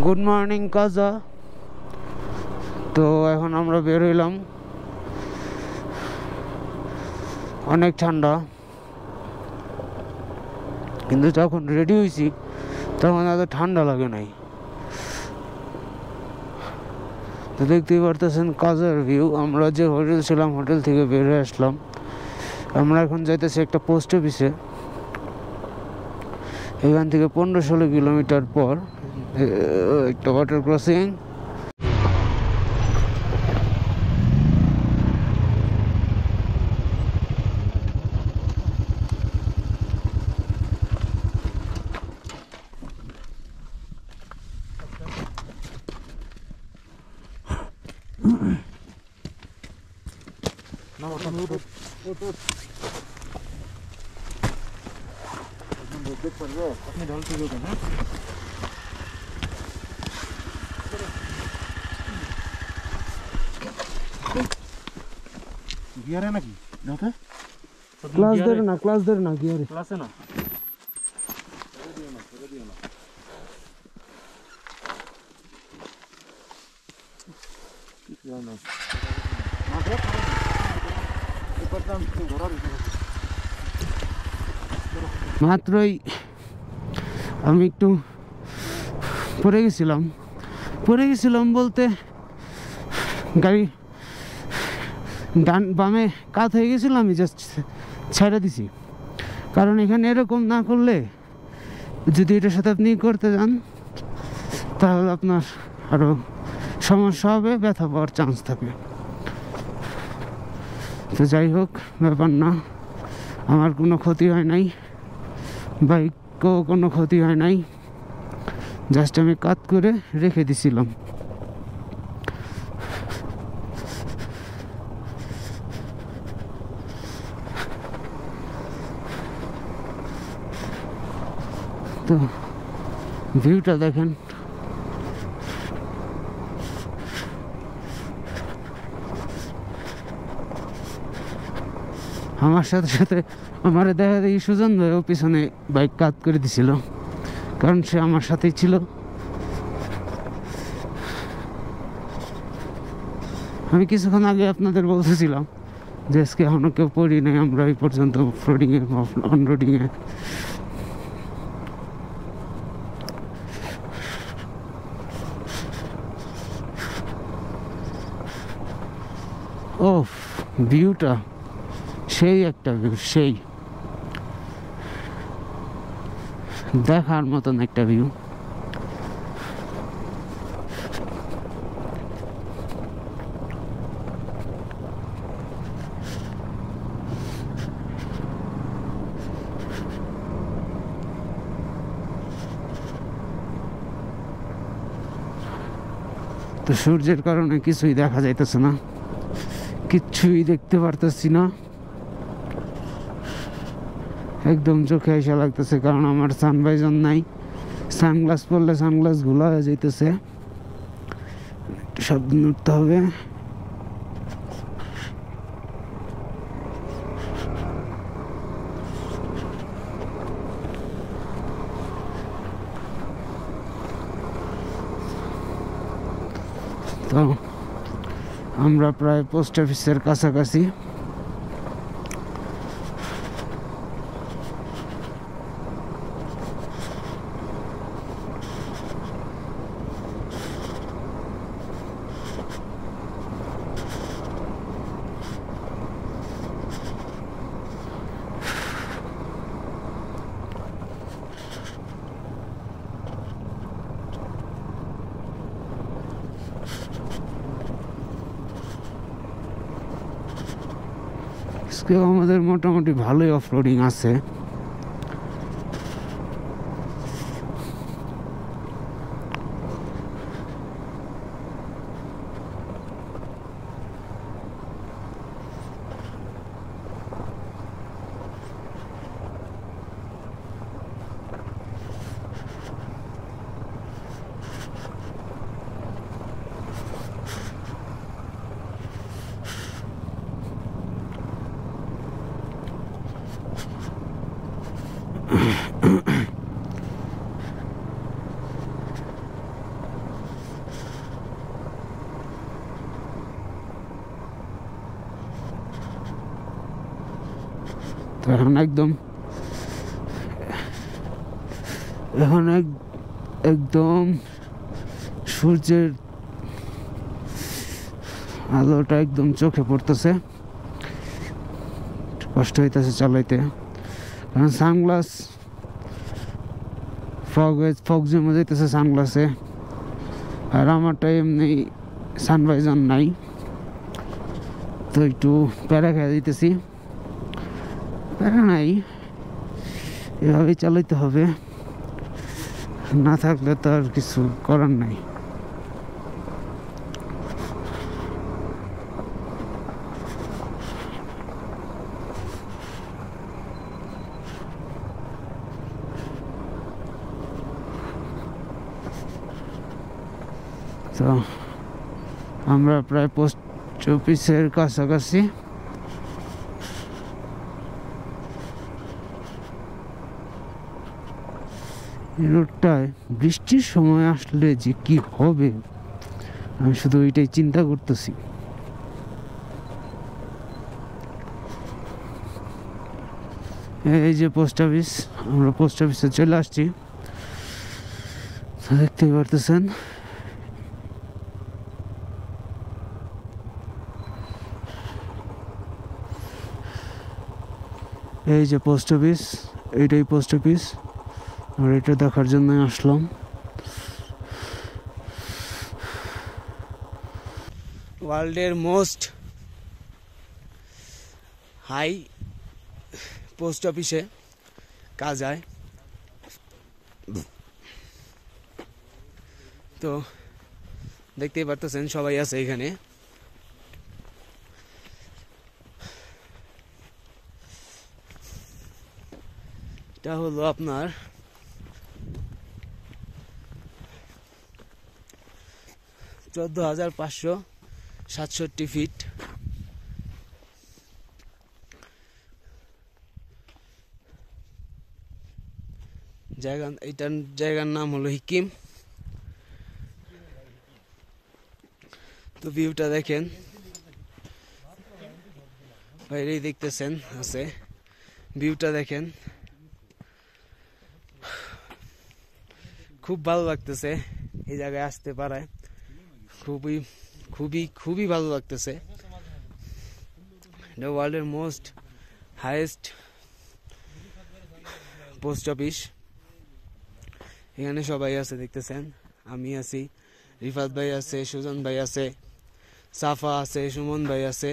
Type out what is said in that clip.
Good morning কাজা। তো এখন আমরা বের হইলাম, অনেক ঠান্ডা, কিন্তু যখন রেডি হয়েছি তখন এত ঠান্ডা লাগে নাই। তো দেখতেই পারতেছেন কাজার ভিউ। আমরা যে হোটেল ছিলাম হোটেল থেকে বের হয়ে আসলাম। আমরা এখন যাইতেছি একটা পোস্ট অফিসে। এখান থেকে 15-16 কিলোমিটার পর একটা ওয়াটার ক্রসিং। अपने ढाल से जो करना गियर है ना कि जाता है क्लास दे ना गियर क्लास है ना মাত্রই আমি একটু পড়ে গেছিলাম বলতে গাড়ি ডান বামে কাত হয়ে গেছিল, আমি জাস্ট ছেড়ে দিছি। কারণ এখানে এরকম না করলে, যদি এটার সাথে আপনি করতে যান তাহলে আপনার আরও সমস্যা হবে, ব্যথা পাওয়ার চান্স থাকে। তো যাই হোক, ব্যাপার না, আমার কোনো ক্ষতি হয় নাই, বাইকও কোনো ক্ষতি হয় নাই, জাস্ট আমি কাত করে রেখে দিছিলাম। তো ভিউটা দেখেন, আমার সাথে সাথে আমার দেখা দেখি সুজন ভাইও পিছনে বাইক কাত করে দিছিল, কারণ সে আমার সাথেই ছিল। আমি কিছুক্ষণ আগে আপনাদের বলতেছিলাম যে আজকে এখনো কেউ পড়ি নাই, আমরা এই পর্যন্ত অফরোডিংয়ে অনরোডিংয়ে। ও ভিউটা সেই একটা ভিউ, সেই দেখার মতন একটা ভিউ। তো সূর্যের কারণে কিছুই দেখা যাইতেছে না, কিচ্ছুই দেখতে পারতেছি না, একদম চোখে এসে লাগতেছে। কারণ আমার সানভাইজার নাই, সানগ্লাস পরলে সানগ্লাস গুলা হয়ে যাইতেছে, সাবধান উঠতে হবে। তো আমরা প্রায় পোস্ট অফিসের কাছাকাছি। আমাদের মোটামুটি ভালোই অফরোডিং আছে। তো এখন একদম সূর্যের আলোটা একদম চোখে পড়তেছে, কষ্ট হইতেছে চালাইতে, কারণ সানগ্লাস ফগ জমে যাইতেছে সানগ্লাসে। আর আমারটা এমনি সানভাইজার নাই, তো একটু প্যারা খেয়ে দিতেছি। প্যারা নাই, এভাবেই চালাইতে হবে, না থাকলে তো আর কিছু করার নাই। তো আমরা প্রায় পোস্ট অফিসের কাছাকাছি। রোডটায় বৃষ্টির সময় আসলে যে কি হবে আমি শুধু ওইটাই চিন্তা করতেছি। এই যে পোস্ট অফিস, আমরা পোস্ট অফিসে চলে আসছি, দেখতেই পারতেছেন। এই যে পোস্ট অফিস, এইটাই পোস্ট অফিস, আর এটা দেখার জন্য আসলাম। ওয়ার্ল্ডের মোস্ট হাই পোস্ট অফিসে কাজ হয়। তো দেখতেই পারতেছেন সবাই আছে এখানে। এটা হলো আপনার 14,567 ফিট। এইটার জায়গার নাম হলো হিকিম। তো ভিউটা দেখেন, বাইরেই দেখতেছেন আছে, ভিউটা দেখেন, খুব ভালো লাগতেছে এই জায়গায় আসতে পারায়, খুবই খুবই খুবই ভালো লাগতেছে। এটা ওয়ার্ল্ডের মোস্ট হাইয়েস্ট পোস্ট অফিস। এখানে সবাই আছে দেখতেছেন, আমি আছি, রিফাত ভাই আছে, সুজন ভাই আছে, সাফা আছে, সুমন ভাই আছে।